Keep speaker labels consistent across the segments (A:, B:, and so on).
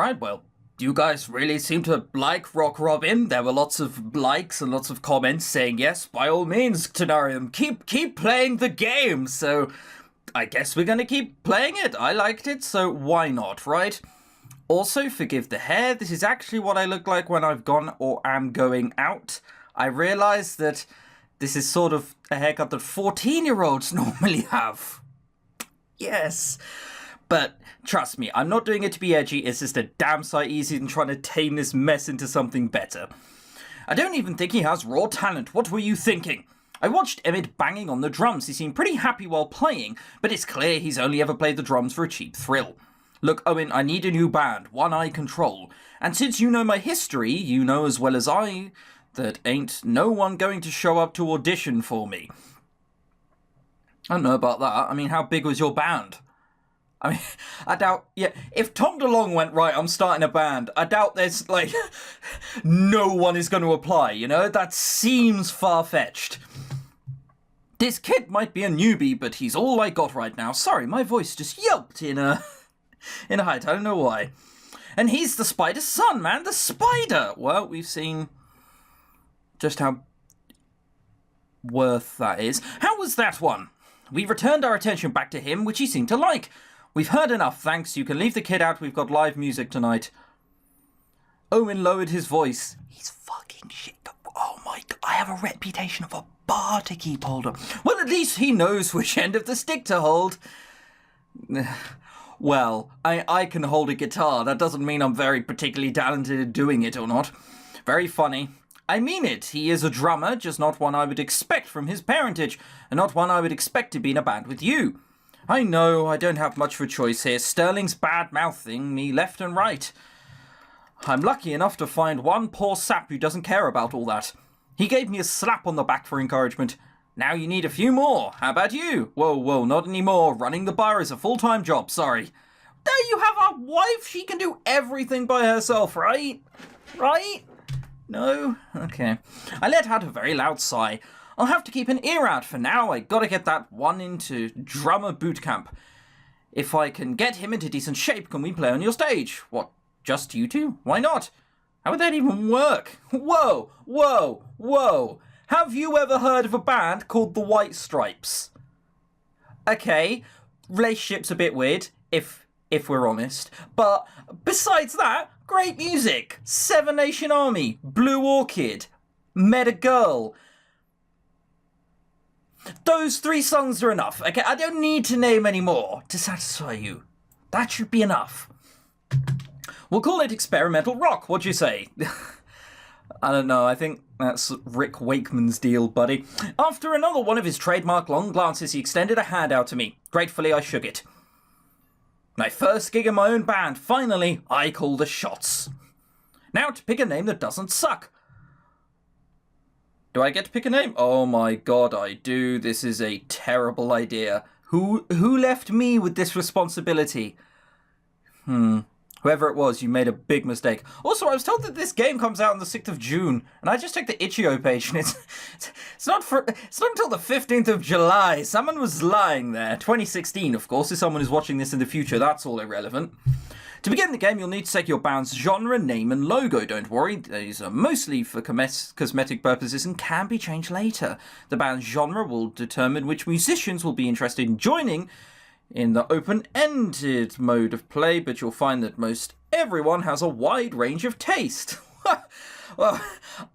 A: Right, well, you guys really seem to like RockRobin. There were lots of likes and lots of comments saying, yes, by all means, ChrisTenarium, keep playing the game. So I guess we're going to keep playing it. I liked it, so why not, right? Also, forgive the hair. This is actually what I look like when I've gone or am going out. I realised that this is sort of a haircut that 14-year-olds normally have. Yes. But trust me, I'm not doing it to be edgy. It's just a damn sight easier than trying to tame this mess into something better. I don't even think he has raw talent. What were you thinking? I watched Emmett banging on the drums. He seemed pretty happy while playing, but it's clear he's only ever played the drums for a cheap thrill. Look, Owen, I need a new band, one I control. And since you know my history, you know as well as I that ain't no one going to show up to audition for me. I don't know about that. I mean, how big was your band? I mean, I doubt, yeah, if Tom DeLonge went, right, I'm starting a band, I doubt there's, like, no one is going to apply, you know? That seems far-fetched. This kid might be a newbie, but he's all I got right now. Sorry, my voice just yelped in a height, I don't know why. And he's the spider's son, man, the spider! Well, we've seen just how worth that is. How was that one? We returned our attention back to him, which he seemed to like. We've heard enough, thanks. You can leave the kid out. We've got live music tonight. Owen lowered his voice. He's fucking shit. Oh my God. I have a reputation of a bar to keep hold of. Well, at least he knows which end of the stick to hold. Well, I can hold a guitar. That doesn't mean I'm very particularly talented at doing it or not. Very funny. I mean it. He is a drummer, just not one I would expect from his parentage, and not one I would expect to be in a band with you. I know, I don't have much of a choice here. Sterling's bad-mouthing me left and right. I'm lucky enough to find one poor sap who doesn't care about all that. He gave me a slap on the back for encouragement. Now you need a few more. How about you? Whoa, not anymore. Running the bar is a full-time job, sorry. There you have a wife. She can do everything by herself, right? Right? No? Okay. I let out a very loud sigh. I'll have to keep an ear out for now. I gotta get that one into drummer boot camp. If I can get him into decent shape, can we play on your stage? What, just you two? Why not? How would that even work? Whoa! Have you ever heard of a band called the White Stripes? Okay, relationship's a bit weird, if we're honest. But besides that, great music. Seven Nation Army, Blue Orchid, Met a Girl. Those 3 songs are enough. Okay, I don't need to name any more to satisfy you. That should be enough. We'll call it experimental rock. What'd you say? I don't know. I think that's Rick Wakeman's deal, buddy. After another one of his trademark long glances, he extended a hand out to me. Gratefully, I shook it. My first gig in my own band. Finally, I call the shots. Now to pick a name that doesn't suck. Do I get to pick a name? Oh my God, I do. This is a terrible idea. Who left me with this responsibility? Whoever it was, you made a big mistake. Also, I was told that this game comes out on the 6th of June, and I just checked the itch.io page, and it's not until the 15th of July. Someone was lying there. 2016, of course. If someone is watching this in the future, that's all irrelevant. To begin the game, you'll need to set your band's genre, name, and logo. Don't worry, these are mostly for cosmetic purposes and can be changed later. The band's genre will determine which musicians will be interested in joining in the open-ended mode of play, but you'll find that most everyone has a wide range of taste. Well,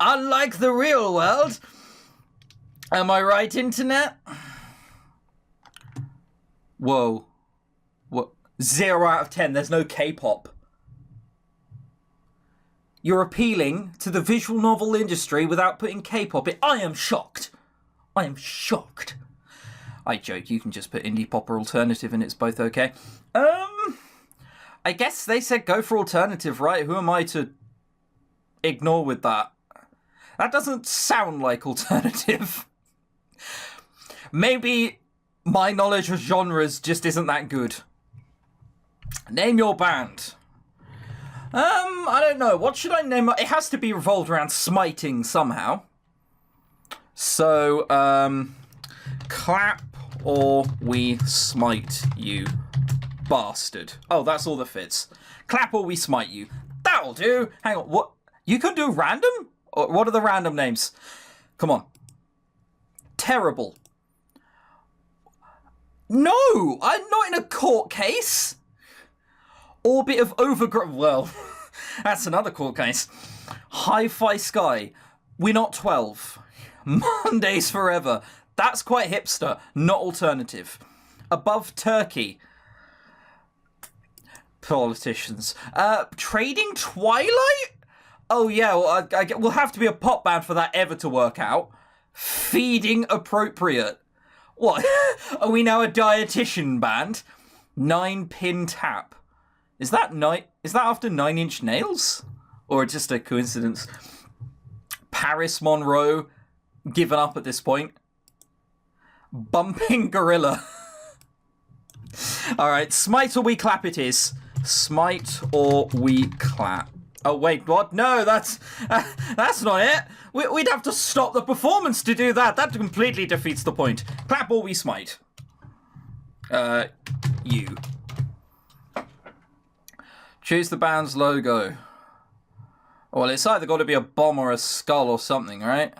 A: unlike the real world. Am I right, Internet? Whoa. What? 0 out of 10. There's no K-pop. You're appealing to the visual novel industry without putting K-pop in. I am shocked. I am shocked. I joke, you can just put indie pop or alternative and it's both okay. I guess they said go for alternative, right? Who am I to ignore with that? That doesn't sound like alternative. Maybe my knowledge of genres just isn't that good. Name your band. I don't know. What should I name? It has to be revolved around smiting somehow. So, clap or we smite you, bastard. Oh, that's all that fits. Clap or we smite you. That'll do. Hang on, what? You can do random? Or what are the random names? Come on. Terrible. No, I'm not in a court case. Orbit of overgrowth. Well, that's another court case. Hi-Fi Sky. We're not 12. Mondays forever. That's quite hipster, not alternative. Above Turkey. Politicians. Trading Twilight? Oh yeah, well, we'll have to be a pop band for that ever to work out. Feeding appropriate. What? Are we now a dietitian band? 9-pin tap. Is that after 9 Inch Nails? Or just a coincidence? Paris Monroe. Given up at this point. Bumping Gorilla. Alright, smite or we clap it is. Smite or we clap. Oh wait, what? No, that's not it. We'd have to stop the performance to do that. That completely defeats the point. Clap or we smite. You. Choose the band's logo. Well, it's either got to be a bomb or a skull or something, right?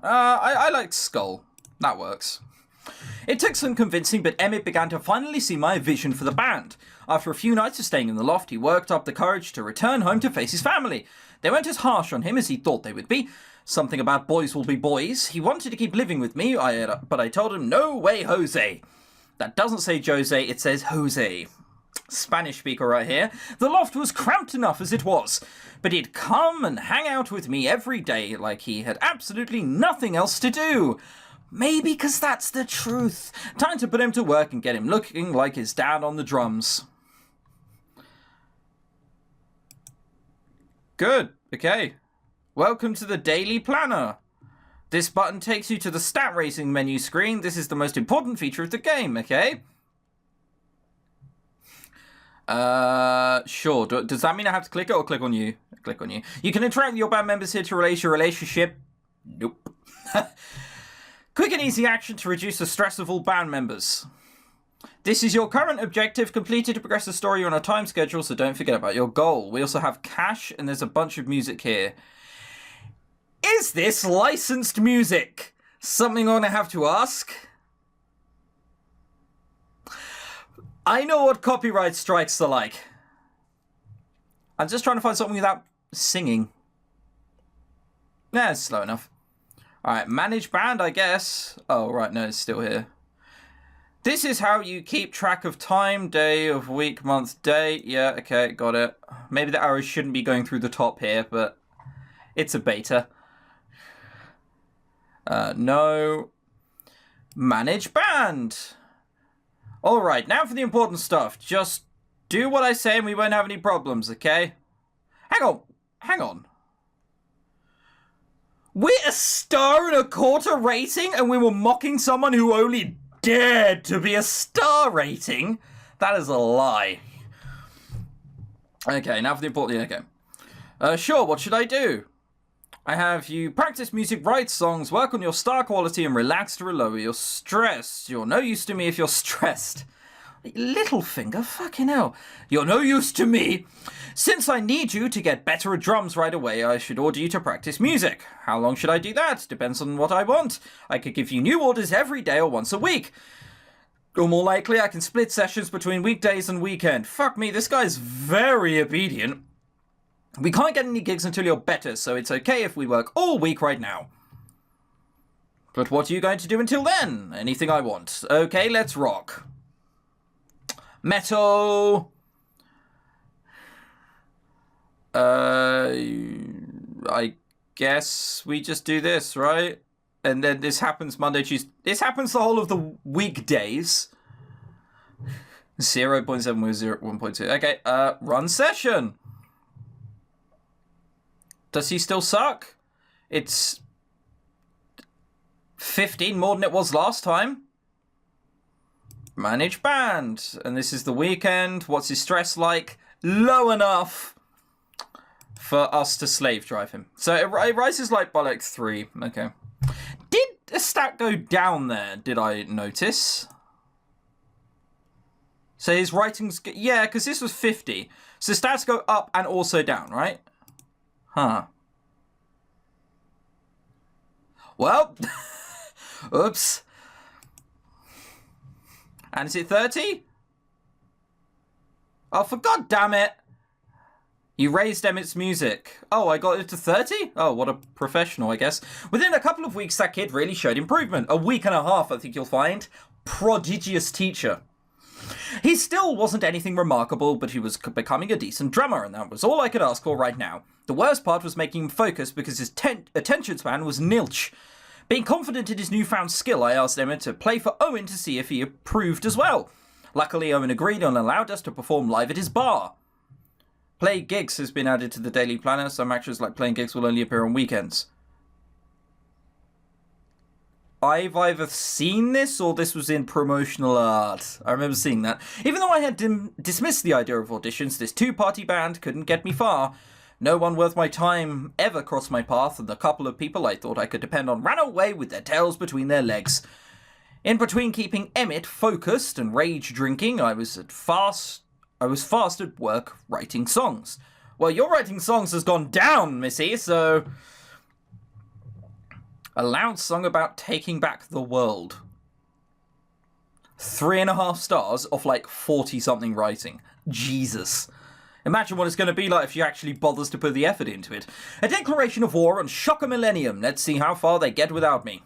A: I liked skull. That works. It took some convincing, but Emmett began to finally see my vision for the band. After a few nights of staying in the loft, he worked up the courage to return home to face his family. They weren't as harsh on him as he thought they would be. Something about boys will be boys. He wanted to keep living with me, but I told him, no way, Jose. That doesn't say Jose, it says Jose. Spanish speaker right here. The loft was cramped enough as it was, but he'd come and hang out with me every day like he had absolutely nothing else to do. Maybe because that's the truth. Time to put him to work and get him looking like his dad on the drums. Good. Okay. Welcome to the Daily Planner. This button takes you to the stat racing menu screen. This is the most important feature of the game, okay? Sure. Does that mean I have to click it or click on you? Click on you. You can interact with your band members here to relate your relationship. Nope. Quick and easy action to reduce the stress of all band members. This is your current objective, completed to progress the story on a time schedule, so don't forget about your goal. We also have cash, and there's a bunch of music here. Is this licensed music? Something I'm gonna have to ask? I know what copyright strikes are like. I'm just trying to find something without singing. Nah, it's slow enough. Alright, manage band, I guess. Oh, right, no, it's still here. This is how you keep track of time, day of week, month, day. Yeah, okay, got it. Maybe the arrows shouldn't be going through the top here, but it's a beta. No. Manage band. Alright, now for the important stuff. Just do what I say and we won't have any problems, okay? Hang on. We're a 1.25 rating and we were mocking someone who only dared to be a star rating? That is a lie. Okay, now for the important... Okay. Sure, what should I do? I have you practice music, write songs, work on your star quality, and relax to lower your stress. You're no use to me if you're stressed. Littlefinger, fucking hell. You're no use to me. Since I need you to get better at drums right away, I should order you to practice music. How long should I do that? Depends on what I want. I could give you new orders every day or once a week. Or more likely, I can split sessions between weekdays and weekend. Fuck me, this guy's very obedient. We can't get any gigs until you're better, so it's okay if we work all week right now. But what are you going to do until then? Anything I want. Okay, let's rock. Metal. I guess we just do this, right? And then this happens Monday, Tuesday. This happens the whole of the weekdays. 0.7 with 1.2. Okay, run session. Does he still suck? It's 15 more than it was last time. Manage band. And this is the weekend. What's his stress like? Low enough for us to slave drive him. So it rises like by like 3. Okay. Did a stat go down there? Did I notice? So his writing's... Yeah, because this was 50. So stats go up and also down, right? Huh. Well, oops. And is it 30? Oh, for God damn it. You raised Emmett's music. Oh, I got it to 30? Oh, what a professional, I guess. Within a couple of weeks, that kid really showed improvement. A week and a half, I think you'll find. Prodigious teacher. He still wasn't anything remarkable, but he was becoming a decent drummer, and that was all I could ask for right now. The worst part was making him focus because his attention span was nilch. Being confident in his newfound skill, I asked Emmett to play for Owen to see if he approved as well. Luckily, Owen agreed and allowed us to perform live at his bar. Play gigs has been added to the daily planner. Some actors like playing gigs will only appear on weekends. I've either seen this or this was in promotional art. I remember seeing that. Even though I had dismissed the idea of auditions, this two-party band couldn't get me far. No one worth my time ever crossed my path, and the couple of people I thought I could depend on ran away with their tails between their legs. In between keeping Emmett focused and rage drinking, I was fast at work writing songs. Well, your writing songs has gone down, missy, so... A loud song about taking back the world. 3.5 stars off like 40-something writing. Jesus. Imagine what it's going to be like if she actually bothers to put the effort into it. A declaration of war on Shock a Millennium. Let's see how far they get without me.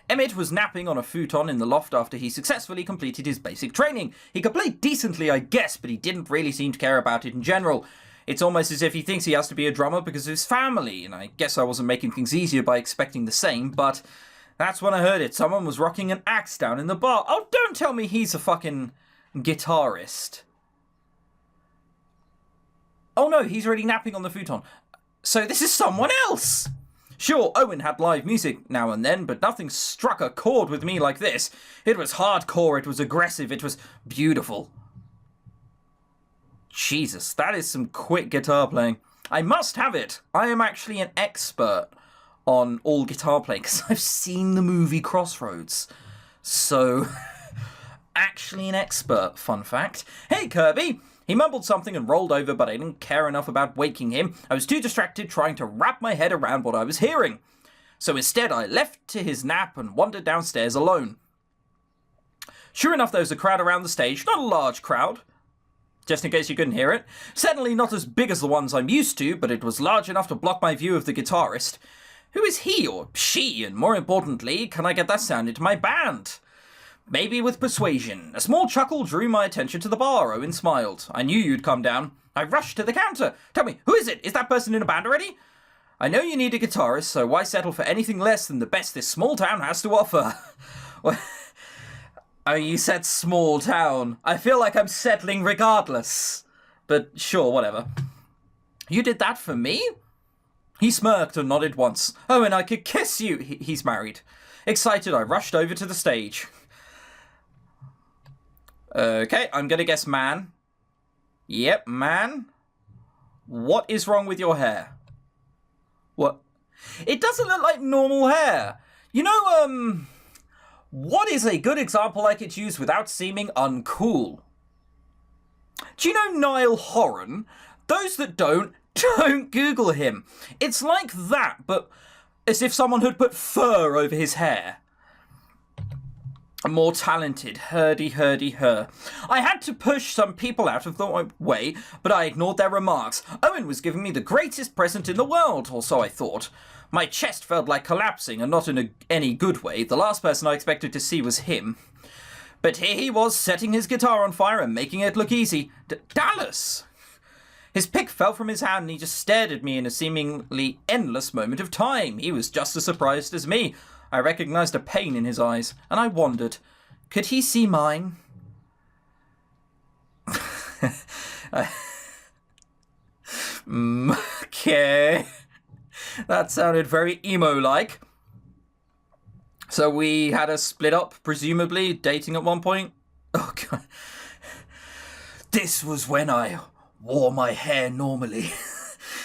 A: Emmett was napping on a futon in the loft after he successfully completed his basic training. He could play decently, I guess, but he didn't really seem to care about it in general. It's almost as if he thinks he has to be a drummer because of his family, and I guess I wasn't making things easier by expecting the same, but that's when I heard it. Someone was rocking an axe down in the bar. Oh, don't tell me he's a fucking guitarist. Oh no, he's already napping on the futon. So this is someone else! Sure, Owen had live music now and then, but nothing struck a chord with me like this. It was hardcore, it was aggressive, it was beautiful. Jesus, that is some quick guitar playing. I must have it. I am actually an expert on all guitar playing because I've seen the movie Crossroads. So, actually an expert, fun fact. Hey, Kirby! He mumbled something and rolled over, but I didn't care enough about waking him. I was too distracted trying to wrap my head around what I was hearing. So instead, I left to his nap and wandered downstairs alone. Sure enough, there was a crowd around the stage. Not a large crowd, just in case you couldn't hear it. Certainly not as big as the ones I'm used to, but it was large enough to block my view of the guitarist. Who is he or she, and more importantly, can I get that sound into my band? Maybe with persuasion. A small chuckle drew my attention to the bar. Owen smiled. I knew you'd come down. I rushed to the counter. Tell me, who is it? Is that person in a band already? I know you need a guitarist, so why settle for anything less than the best this small town has to offer? Oh, you said small town. I feel like I'm settling regardless. But sure, whatever. You did that for me? He smirked and nodded once. Oh, and I could kiss you. He's married. Excited, I rushed over to the stage. Okay, I'm gonna guess man. Yep, man. What is wrong with your hair? What? It doesn't look like normal hair. You know, what is a good example I could use without seeming uncool? Do you know Niall Horan? Those that don't Google him. It's like that, but as if someone had put fur over his hair. A more talented, her. I had to push some people out of the way, but I ignored their remarks. Owen was giving me the greatest present in the world, or so I thought. My chest felt like collapsing, and not in any good way. The last person I expected to see was him. But here he was, setting his guitar on fire and making it look easy. Dallas! His pick fell from his hand and he just stared at me in a seemingly endless moment of time. He was just as surprised as me. I recognized a pain in his eyes, and I wondered, could he see mine? Okay. That sounded very emo-like. So we had a split up, presumably, dating at one point? Oh, God. This was when I wore my hair normally.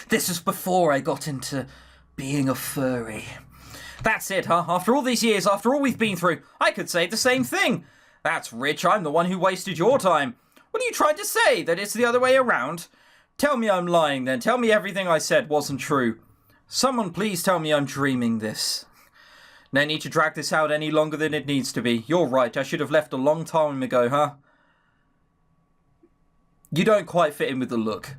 A: This was before I got into being a furry. That's it, huh? After all these years, after all we've been through, I could say the same thing. That's rich, I'm the one who wasted your time. What are you trying to say? That it's the other way around? Tell me I'm lying then. Tell me everything I said wasn't true. Someone please tell me I'm dreaming this. No need to drag this out any longer than it needs to be. You're right, I should have left a long time ago, huh? You don't quite fit in with the look.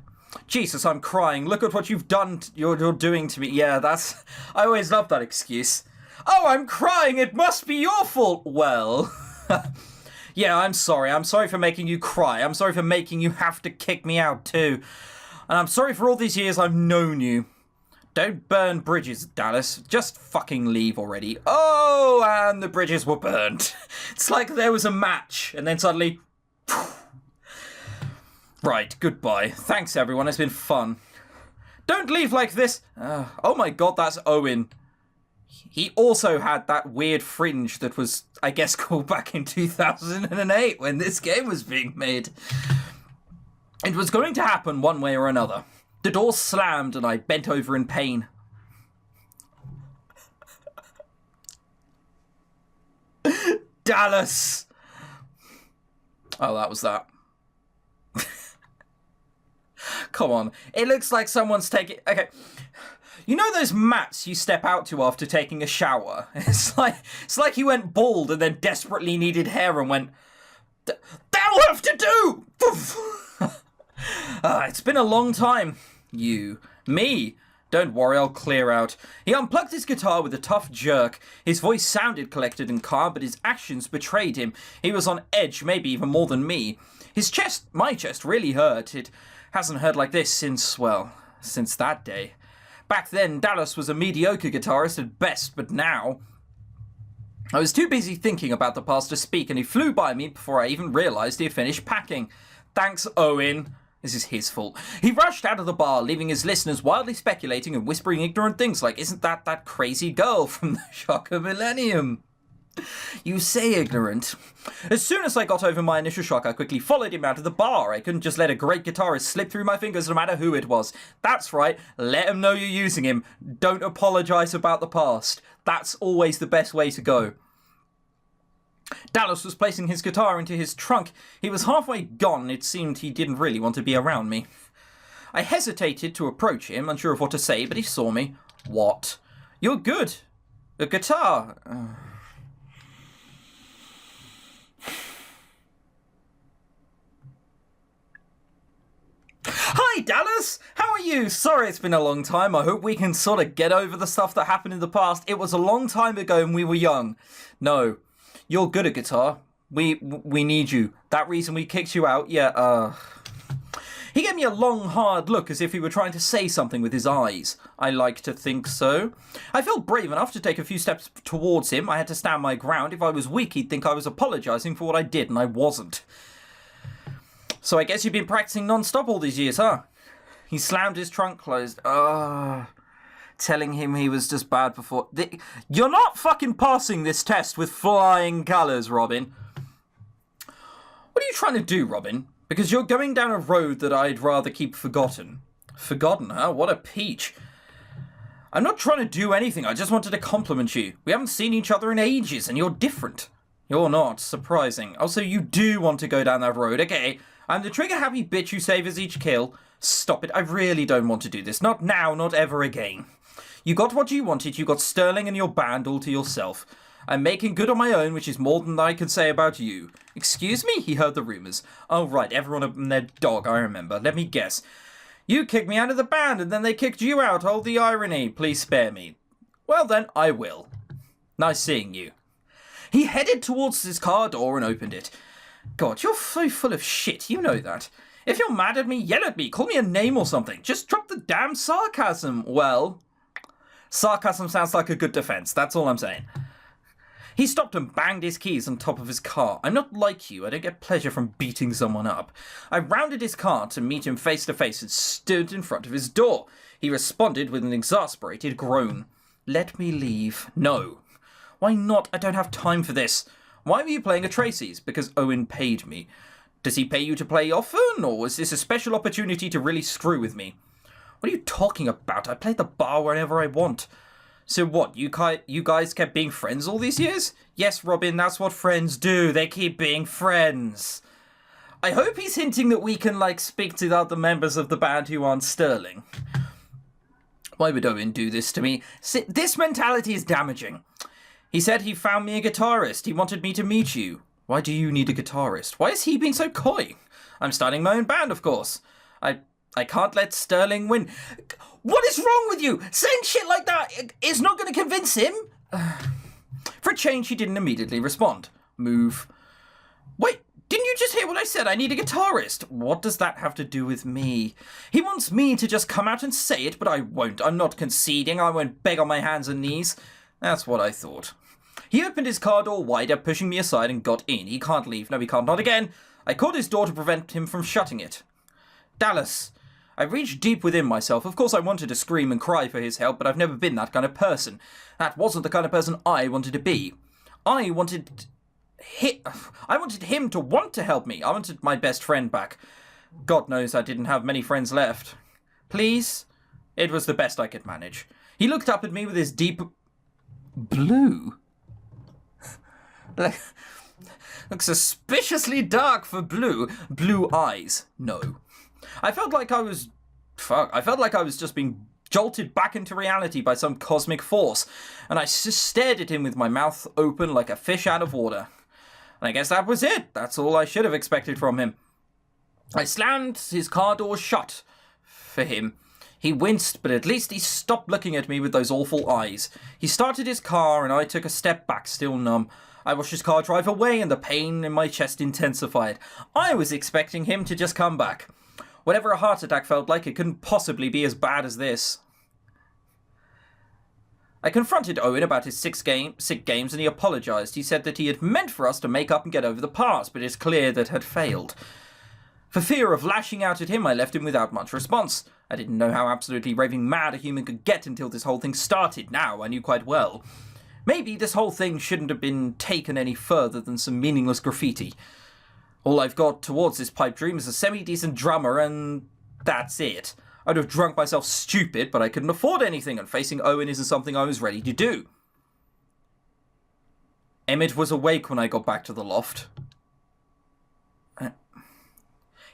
A: Jesus, I'm crying. Look at what you've done. You're doing to me. Yeah, that's... I always love that excuse. Oh, I'm crying. It must be your fault. Well... Yeah, I'm sorry. I'm sorry for making you cry. I'm sorry for making you have to kick me out too. And I'm sorry for all these years I've known you. Don't burn bridges, Dallas. Just fucking leave already. Oh, and the bridges were burned. It's like there was a match, and then suddenly... Right, goodbye. Thanks, everyone. It's been fun. Don't leave like this. Oh my god, that's Owen. He also had that weird fringe that was, I guess, called back in 2008 when this game was being made. It was going to happen one way or another. The door slammed and I bent over in pain. Dallas! Oh, that was that. Come on. It looks like someone's taking... Okay. You know those mats you step out to after taking a shower? It's like you went bald and then desperately needed hair and went, that'll have to do! It's been a long time. You. Me. Don't worry, I'll clear out. He unplugged his guitar with a tough jerk. His voice sounded collected and calm, but his actions betrayed him. He was on edge, maybe even more than me. My chest really hurt. It hasn't hurt like this since that day. Back then, Dallas was a mediocre guitarist at best, but now... I was too busy thinking about the past to speak, and he flew by me before I even realised he had finished packing. Thanks, Owen. This is his fault. He rushed out of the bar, leaving his listeners wildly speculating and whispering ignorant things like, isn't that crazy girl from the Shocker Millennium? You say ignorant. As soon as I got over my initial shock, I quickly followed him out of the bar. I couldn't just let a great guitarist slip through my fingers no matter who it was. That's right, let him know you're using him. Don't apologise about the past. That's always the best way to go. Dallas was placing his guitar into his trunk. He was halfway gone. It seemed he didn't really want to be around me. I hesitated to approach him, unsure of what to say, but he saw me. What? You're good. A guitar. Hi, Dallas! How are you? Sorry it's been a long time. I hope we can sort of get over the stuff that happened in the past. It was a long time ago and we were young. No. You're good at guitar. We need you. That reason we kicked you out? Yeah, He gave me a long, hard look as if he were trying to say something with his eyes. I like to think so. I felt brave enough to take a few steps towards him. I had to stand my ground. If I was weak, he'd think I was apologising for what I did, and I wasn't. So I guess you've been practicing non-stop all these years, huh? He slammed his trunk closed. Telling him he was just bad before... You're not fucking passing this test with flying colours, Robin. What are you trying to do, Robin? Because you're going down a road that I'd rather keep forgotten. Forgotten, huh? What a peach. I'm not trying to do anything. I just wanted to compliment you. We haven't seen each other in ages, and you're different. You're not. Surprising. Also, you do want to go down that road. Okay, I'm the trigger-happy bitch who savours each kill. Stop it. I really don't want to do this. Not now, not ever again. You got what you wanted. You got Sterling and your band all to yourself. I'm making good on my own, which is more than I can say about you. Excuse me? He heard the rumours. Oh, right, everyone and their dog, I remember. Let me guess. You kicked me out of the band, and then they kicked you out. Oh, the irony. Please spare me. Well, then, I will. Nice seeing you. He headed towards his car door and opened it. God, you're so full of shit. You know that. If you're mad at me, yell at me. Call me a name or something. Just drop the damn sarcasm. Well, sarcasm sounds like a good defense. That's all I'm saying. He stopped and banged his keys on top of his car. I'm not like you. I don't get pleasure from beating someone up. I rounded his car to meet him face to face and stood in front of his door. He responded with an exasperated groan. Let me leave. No. Why not? I don't have time for this. Why were you playing at Tracy's? Because Owen paid me. Does he pay you to play often, or is this a special opportunity to really screw with me? What are you talking about? I play the bar whenever I want. So what, you guys kept being friends all these years? Yes, Robin, that's what friends do. They keep being friends. I hope he's hinting that we can, like, speak to the other members of the band who aren't Sterling. Why would Owen do this to me? This mentality is damaging. He said he found me a guitarist. He wanted me to meet you. Why do you need a guitarist? Why is he being so coy? I'm starting my own band, of course. I can't let Sterling win. What is wrong with you? Saying shit like that is not going to convince him. For a change, he didn't immediately respond. Move. Wait, didn't you just hear what I said? I need a guitarist. What does that have to do with me? He wants me to just come out and say it, but I won't. I'm not conceding. I won't beg on my hands and knees. That's what I thought. He opened his car door wider, pushing me aside, and got in. He can't leave. No, he can't. Not again. I called his door to prevent him from shutting it. Dallas. I reached deep within myself. Of course I wanted to scream and cry for his help, but I've never been that kind of person. That wasn't the kind of person I wanted to be. I wanted him to want to help me. I wanted my best friend back. God knows I didn't have many friends left. Please? It was the best I could manage. He looked up at me with his deep... blue? Looks suspiciously dark for blue. Blue eyes. No. I felt like I was just being jolted back into reality by some cosmic force, and I just stared at him with my mouth open like a fish out of water. And I guess that was it. That's all I should have expected from him. I slammed his car door shut for him. He winced, but at least he stopped looking at me with those awful eyes. He started his car, and I took a step back, still numb. I watched his car drive away, and the pain in my chest intensified. I was expecting him to just come back. Whatever a heart attack felt like, it couldn't possibly be as bad as this. I confronted Owen about his sick games, and he apologized. He said that he had meant for us to make up and get over the past, but it's clear that had failed. For fear of lashing out at him, I left him without much response. I didn't know how absolutely raving mad a human could get until this whole thing started. Now I knew quite well. Maybe this whole thing shouldn't have been taken any further than some meaningless graffiti. All I've got towards this pipe dream is a semi-decent drummer, and that's it. I'd have drunk myself stupid, but I couldn't afford anything, and facing Owen isn't something I was ready to do. Emmett was awake when I got back to the loft.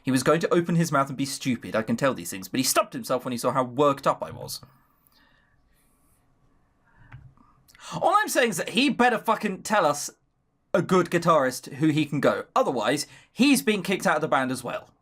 A: He was going to open his mouth and be stupid, I can tell these things, but he stopped himself when he saw how worked up I was. All I'm saying is that he better fucking tell us a good guitarist who he can go. Otherwise, he's being kicked out of the band as well.